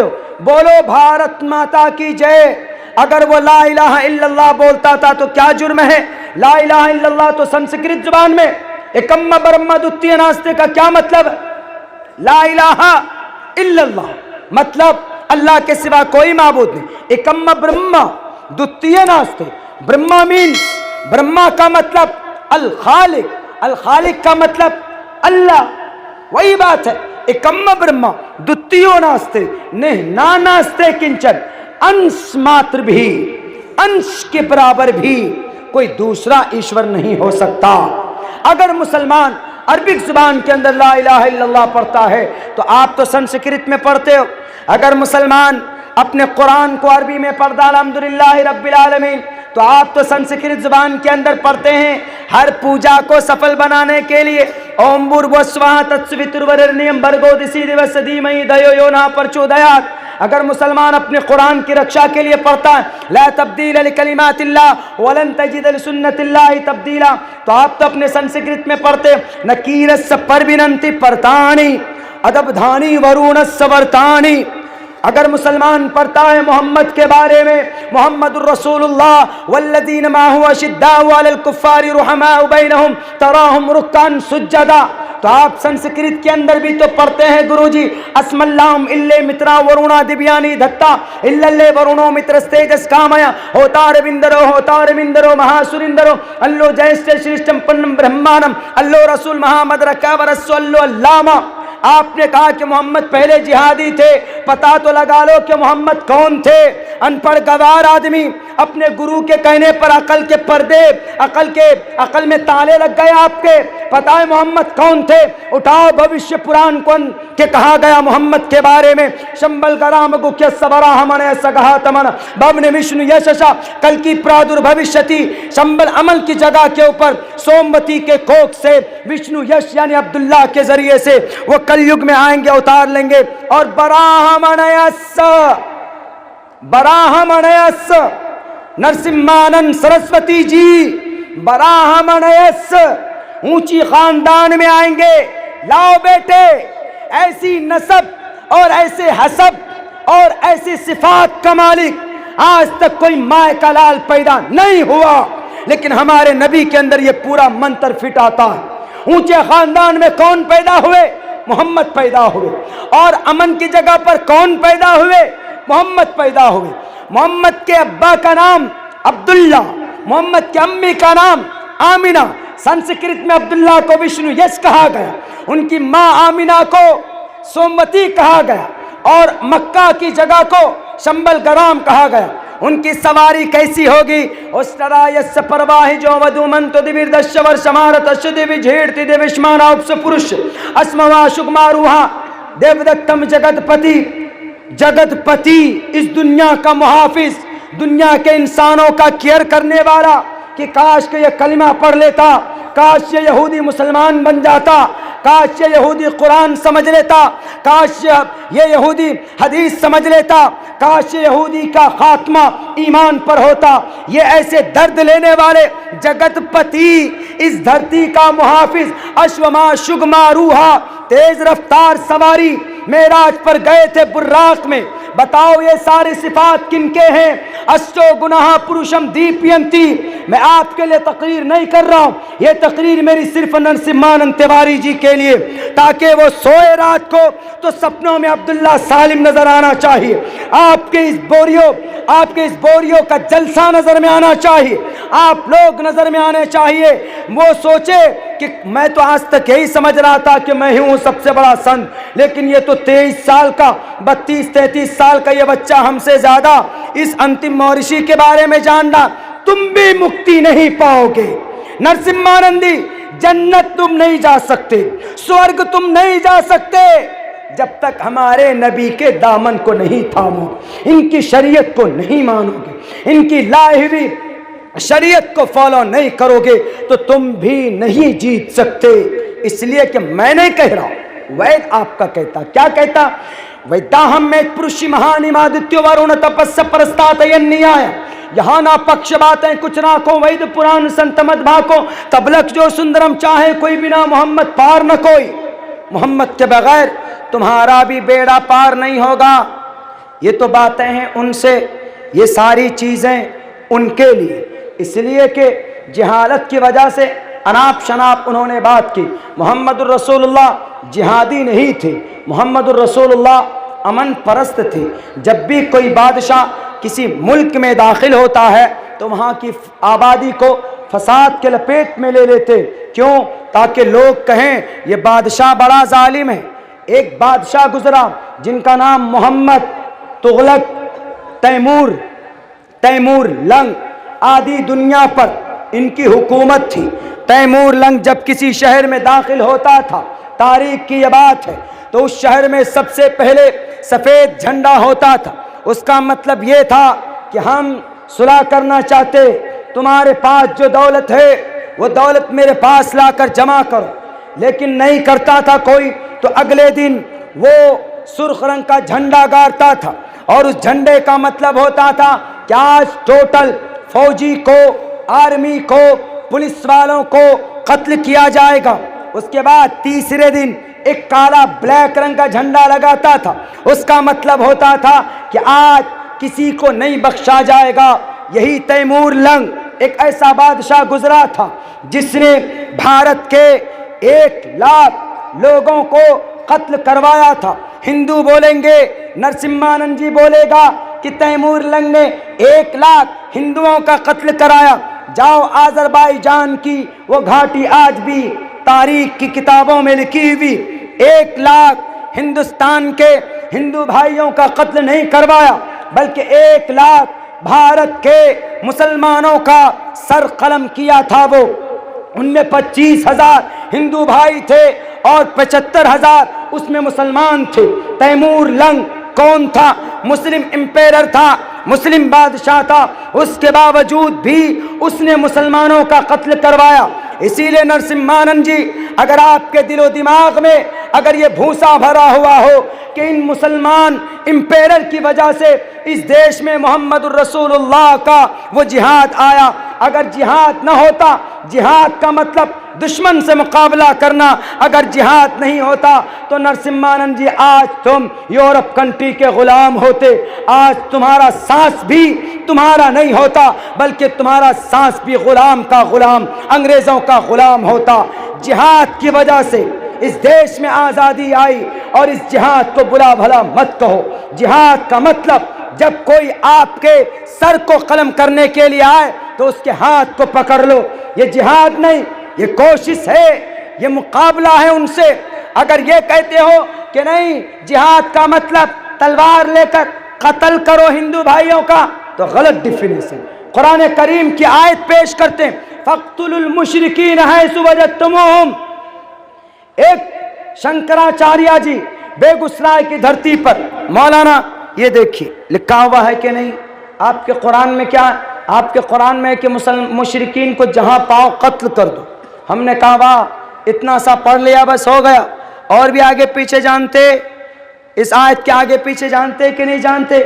हो, बोलो भारत माता की जय। अगर वो ला इलाहा इल्लल्लाह बोलता था तो क्या जुर्म है? ला इलाहा इल्लल्लाह तो संस्कृत जुबान में एकम्म ब्रह्म द्वितीय नास्ते का क्या मतलब? ला इलाहा इल्लल्लाह मतलब अल्लाह के सिवा कोई माबूद नहीं। एकम्म ब्रह्म द्वितीय नास्ते, ब्रह्मा मीन्स, ब्रह्मा का मतलब अल खालिक, अल खालिक का मतलब अल्लाह, वही बात है। एकम्म ब्रह्म द्वितीयो नास्ते ना नास्ते किंचन, अंश मात्र भी, अंश के बराबर भी कोई दूसरा ईश्वर नहीं हो सकता। अगर मुसलमान अरबिक जुबान के अंदर ला इलाहा इल्लल्लाह पढ़ता है तो आप तो संस्कृत में पढ़ते हो। अगर मुसलमान अपने कुरान को अरबी में पढ़ता अल्हम्दुलिल्लाह रब्बिल आलमीन, तो आप तो संस्कृत जुबान के अंदर पढ़ते हैं। हर पूजा को सफल बनाने के लिए ओम भूर्भुवस्सुवः तत्सवितुर्वरेण्यं भर्गो दिशि दिवस धीमहि धियो यो नः प्रचोदयात्। अगर मुसलमान अपने कुरान की रक्षा के लिए पढ़ता है ला तब्दील लिकलिमातिल्लाह वलन तजिद लिसुन्नतिल्लाहि तब्दीला, तो आप तो अपने संस्कृत में पढ़ते नकीरस्य परविनन्ति परतानि अदबधानी वरुणस्य वर्तानि। अगर मुसलमान पढ़ता है मोहम्मद के बारे में, मोहम्मदुर रसूलुल्लाह वल्लज़ीना माहु अशिद्दाउ अलल कुफ्फारि रुहमाउ बैनहुम तराहुम रुक्कान सुज्जदा, तो आप संस्कृत के अंदर भी तो पढ़ते हैं गुरुजी अस्मल्लाम इल्ले मित्रा वरुणा दिव्यानी धत्ता इल्लल्ले वरुणो मित्रस्तेजस कामया होतार बिंदरो महासुरिंदरो अल्लो जयश्च श्रेष्ठम पन्नम ब्रह्मांडम अल्लो रसूल महामद रकावरस्सु अल्लो अल्लामा। आपने कहा कि मोहम्मद पहले जिहादी थे, पता तो लगा लो कि मोहम्मद कौन थे। अनपढ़ गवार आदमी अपने गुरु के कहने पर अकल के पर्दे, अकल में ताले लग गए आपके। पता है मोहम्मद कौन थे? उठाओ भविष्य पुराण कौन के कहा गया मोहम्मद के बारे में, शंबल गराम गुख्य सबरा हमने सगहा तमन बबन विष्णु यशा कल की प्रादुर्भविष्यति। शंबल अमल की जगह के ऊपर सोमवती के कोख से विष्णु यश यानी अब्दुल्लाह के जरिए से वो कलयुग में आएंगे, उतार लेंगे। और बराहमणयस नरसिम्हानंद सरस्वती जी बराहमणयस ऊंची खानदान में आएंगे। लाओ बेटे, ऐसी नसब और ऐसे हसब और ऐसी सिफात का मालिक आज तक कोई माए का लाल पैदा नहीं हुआ, लेकिन हमारे नबी के अंदर ये पूरा मंत्र फिट आता है। ऊंचे खानदान में कौन पैदा हुए? मोहम्मद पैदा हुए। और अमन की जगह पर कौन पैदा हुए? मोहम्मद पैदा हुए। मोहम्मद के अब्बा का नाम अब्दुल्ला, मोहम्मद की अम्मी का नाम आमिना। संस्कृत में अब्दुल्ला को विष्णु यश कहा गया, उनकी माँ आमिना को सोमवती कहा गया और मक्का की जगह को शंबल गराम कहा गया। उनकी सवारी कैसी होगी? उस्तरायस्य परवाहि जो वधुमंत दिविर्दश्य वर्षमारत दिवि झेड़ति देविष्माना उपस पुरुष अस्मवा सुगमारुहा देवदत्तम जगतपति। जगतपति इस दुनिया का मुहाफिज, दुनिया के इंसानों का केयर करने वाला। कि काश के ये कलिमा पढ़ लेता, काश ये यहूदी मुसलमान बन जाता, काश ये यहूदी कुरान समझ लेता, काश ये यहूदी हदीस समझ लेता, काश ये यहूदी का खात्मा ईमान पर होता। ये ऐसे दर्द लेने वाले जगतपति, इस धरती का मुहाफिज, अश्वमा शुगमा रूहा, तेज रफ्तार सवारी, मेराज पर गए थे बुर्राक में। बताओ ये सारी सिफात किनके हैं? अष्टो गुनाह पुरुषम दीपयंती। मैं आपके लिए तकरीर नहीं कर रहा हूँ, ये तकरीर मेरी सिर्फ नरसिम्हानंद तिवारी जी के लिए, ताकि वो सोए रात को तो सपनों में अब्दुल्ला सालिम नजर आना चाहिए, आपके इस बोरियो का जलसा नजर में आना चाहिए, आप लोग नजर में आने चाहिए। वो सोचे कि मैं तो आज तक यही समझ रहा था कि मैं ही हूँ सबसे बड़ा संत, लेकिन ये तो 23 साल का 32-33 साल का ये बच्चा हमसे ज्यादा इस अंतिम महर्षि के बारे में जानना। तुम भी मुक्ति नहीं पाओगे नरसिम्हानंदी, जन्नत तुम नहीं जा सकते, स्वर्ग तुम नहीं जा सकते जब तक हमारे नबी के दामन को नहीं थामोगे, इनकी शरीयत को नहीं मानोगे, इनकी लाई हुई शरीयत को फॉलो नहीं करोगे तो तुम भी नहीं जीत सकते। इसलिए कि मैं नहीं कह रहा हूं, वैद आपका कहता। क्या कहता? वैदाहम में पुरुषि महानिमादित्यो वरुण तपस्य परस्तात न्याय। यहाँ ना पक्ष बातें कुछ ना को, वैद पुराण संत मत भाको, तबलक जो सुंदरम चाहे कोई, बिना मोहम्मद पार न कोई। मोहम्मद के बगैर तुम्हारा भी बेड़ा पार नहीं होगा। ये तो बातें हैं उनसे, ये सारी चीज़ें उनके लिए, इसलिए कि जहालत की वजह से अनाप शनाप उन्होंने बात की। मोहम्मदुर रसूलुल्लाह जिहादी नहीं थे, मोहम्मदुर रसूलुल्लाह अमन परस्त थे। जब भी कोई बादशाह किसी मुल्क में दाखिल होता है तो वहाँ की आबादी को फसाद के लपेट में ले लेते। क्यों? ताकि लोग कहें ये बादशाह बड़ा जालिम है। एक बादशाह गुजरा जिनका नाम मोहम्मद तुगलक तैमूर लंग, आधी दुनिया पर इनकी हुकूमत थी। तैमूर लंग जब किसी शहर में दाखिल होता था, तारीख की यह बात है, तो उस शहर में सबसे पहले सफ़ेद झंडा होता था। उसका मतलब ये था कि हम सुलह करना चाहते, तुम्हारे पास जो दौलत है वो दौलत मेरे पास लाकर जमा करो। लेकिन नहीं करता था कोई, तो अगले दिन वो सुर्ख रंग का झंडा गाड़ता था और उस झंडे का मतलब होता था कि आज टोटल फौजी को, आर्मी को, पुलिस वालों को कत्ल किया जाएगा। उसके बाद तीसरे दिन एक काला ब्लैक रंग का झंडा लगाता था, उसका मतलब होता था कि आज किसी को नहीं बख्शा जाएगा। यही तैमूर लंग एक ऐसा बादशाह गुजरा था जिसने भारत के 1 लाख लोगों को कत्ल करवाया था। हिंदू बोलेंगे, नरसिम्हानंद जी बोलेगा कि तैमूर लंग ने 1 लाख हिंदुओं का कत्ल कराया। जाओ आज़रबाईजान की वो घाटी आज भी तारीख की किताबों में लिखी हुई, 1 लाख हिंदुस्तान के हिंदू भाइयों का कत्ल नहीं करवाया, बल्कि 1 लाख भारत के मुसलमानों का सर कलम किया था। वो उनमें 25,000 हिंदू भाई थे और 75,000 उसमें मुसलमान थे। तैमूर लंग कौन था? मुस्लिम एम्पेरर था, मुस्लिम बादशाह था, उसके बावजूद भी उसने मुसलमानों का कत्ल करवाया। इसीलिए नरसिम्हानंद जी, अगर आपके दिलो दिमाग में अगर ये भूसा भरा हुआ हो कि इन मुसलमान एम्पेरर की वजह से इस देश में मोहम्मदुर रसूलुल्लाह का वो जिहाद आया, अगर जिहाद न होता, जिहाद का मतलब दुश्मन से मुकाबला करना, अगर जिहाद नहीं होता तो नरसिम्हानंद जी आज तुम यूरोप कंट्री के गुलाम होते। आज तुम्हारा सांस भी तुम्हारा नहीं होता, बल्कि तुम्हारा सांस भी गुलाम का गुलाम, अंग्रेजों का गुलाम होता। जिहाद की वजह से इस देश में आज़ादी आई और इस जिहाद को बुरा भला मत कहो। जिहाद का मतलब जब कोई आपके सर को कलम करने के लिए आए तो उसके हाथ को पकड़ लो। ये जिहाद नहीं, ये कोशिश है, ये मुकाबला है उनसे। अगर ये कहते हो कि नहीं जिहाद का मतलब तलवार लेकर कत्ल करो हिंदू भाइयों का, तो गलत डिफिनेशन। कुरान करीम की आयत पेश करते हैं, फ़क़्तुलुल मुशरिकीन हैसु वजदतुमूहुम। एक शंकराचार्य जी बेगूसराय की धरती पर, मौलाना ये देखिए लिखा हुआ है कि नहीं आपके कुरान में? क्या आपके कुरान में कि मुशरिकीन को जहां पाओ कत्ल कर दो। हमने कहा वाह, इतना सा पढ़ लिया बस हो गया, और भी आगे पीछे जानते? इस आयत के आगे पीछे जानते कि नहीं जानते?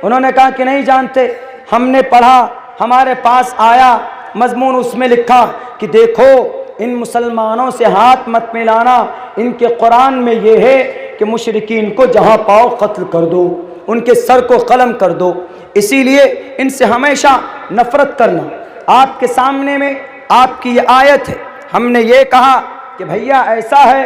उन्होंने कहा कि नहीं जानते। हमने पढ़ा, हमारे पास आया मजमून, उसमें लिखा कि देखो इन मुसलमानों से हाथ मत मिलाना, इनके कुरान में ये है कि मुशरिकीन को जहाँ पाओ कत्ल कर दो, उनके सर को कलम कर दो। इसीलिए इनसे हमेशा नफरत करना। आपके सामने में आपकी ये आयत है, हमने ये कहा कि भैया ऐसा है,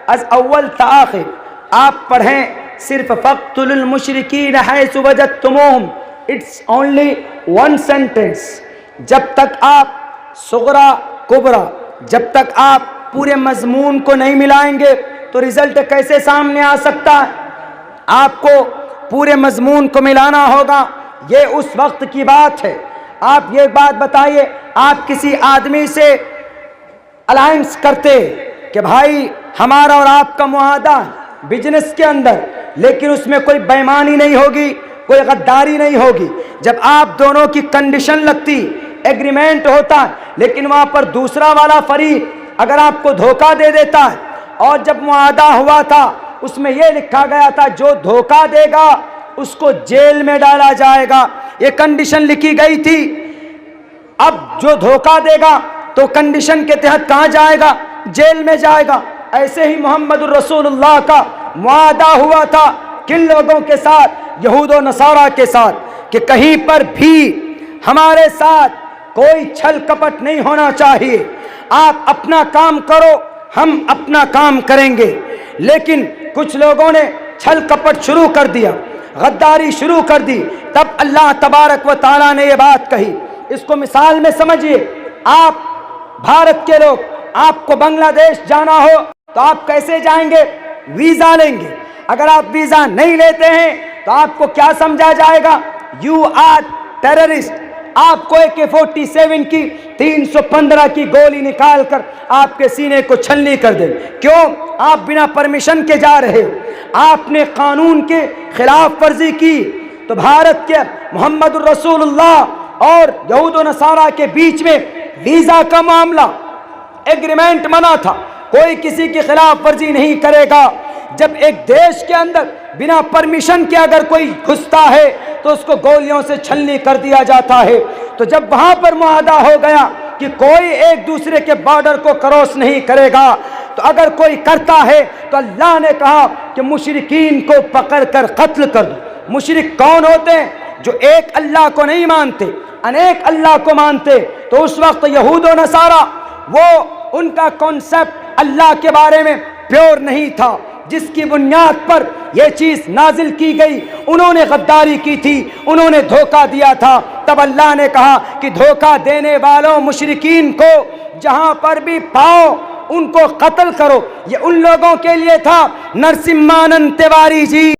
अज अव्वल ता आखिर आप पढ़ें सिर्फ फ़क़्तुलुल मुशरिकीन हैसु वजदतुमूहुम, इट्स ओनली 1 सेंटेंस। जब तक आप सुगरा कुबरा, जब तक आप पूरे मजमून को नहीं मिलाएंगे तो रिजल्ट कैसे सामने आ सकता है? आपको पूरे मजमून को मिलाना होगा। ये उस वक्त की बात है। आप ये बात बताइए, आप किसी आदमी से अलायंस करते कि भाई हमारा और आपका मुआहदा बिजनेस के अंदर, लेकिन उसमें कोई बेईमानी नहीं होगी, कोई गद्दारी नहीं होगी। जब आप दोनों की कंडीशन लगती, एग्रीमेंट होता, लेकिन वहाँ पर दूसरा वाला फरीक अगर आपको धोखा दे देता है, और जब मुआहदा हुआ था उसमें यह लिखा गया था जो धोखा देगा उसको जेल में डाला जाएगा, ये कंडीशन लिखी गई थी। अब जो धोखा देगा तो कंडीशन के तहत कहाँ जाएगा? जेल में जाएगा। ऐसे ही मोहम्मदुर रसूलुल्लाह का मुआहदा हुआ था किन लोगों के साथ, यहूद और नसारा के साथ, कि कहीं पर भी हमारे साथ कोई छल कपट नहीं होना चाहिए। आप अपना काम करो, हम अपना काम करेंगे। लेकिन कुछ लोगों ने छल कपट शुरू कर दिया, गद्दारी शुरू कर दी। तब अल्लाह तबारक व तआला ने ये बात कही। इसको मिसाल में समझिए। आप भारत के लोग, आपको बांग्लादेश जाना हो तो आप कैसे जाएंगे? वीजा लेंगे। अगर आप वीजा नहीं लेते हैं तो आपको क्या समझा जाएगा? You are terrorist. आपको AK-47 की 315 की गोली निकालकर आपके सीने को छलनी कर दे। क्यों? आप बिना परमिशन के जा रहे हो, आपने कानून के खिलाफ वर्जी की। तो भारत के मोहम्मद रसूलुल्लाह और यहूद व नसारा के बीच में वीजा का मामला, एग्रीमेंट बना था, कोई किसी की खिलाफ वर्जी नहीं करेगा। जब एक देश के अंदर बिना परमिशन के अगर कोई घुसता है तो उसको गोलियों से छलनी कर दिया जाता है। तो जब वहां पर मुआहदा हो गया कि कोई एक दूसरे के बॉर्डर को क्रॉस नहीं करेगा, तो अगर कोई करता है तो अल्लाह ने कहा कि मुशरिकीन को पकड़कर कत्ल कर दो। मुशरिक कौन होते हैं? जो एक अल्लाह को नहीं मानते, अनेक अल्लाह को मानते। तो उस वक्त यहूद और नसारा, वो उनका कॉन्सेप्ट अल्लाह के बारे में प्योर नहीं था, जिसकी बुनियाद पर यह चीज नाजिल की गई। उन्होंने गद्दारी की थी, उन्होंने धोखा दिया था। तब अल्लाह ने कहा कि धोखा देने वालों मुशरिकीन को जहां पर भी पाओ उनको कत्ल करो। ये उन लोगों के लिए था। नरसिम्हानंद तिवारी जी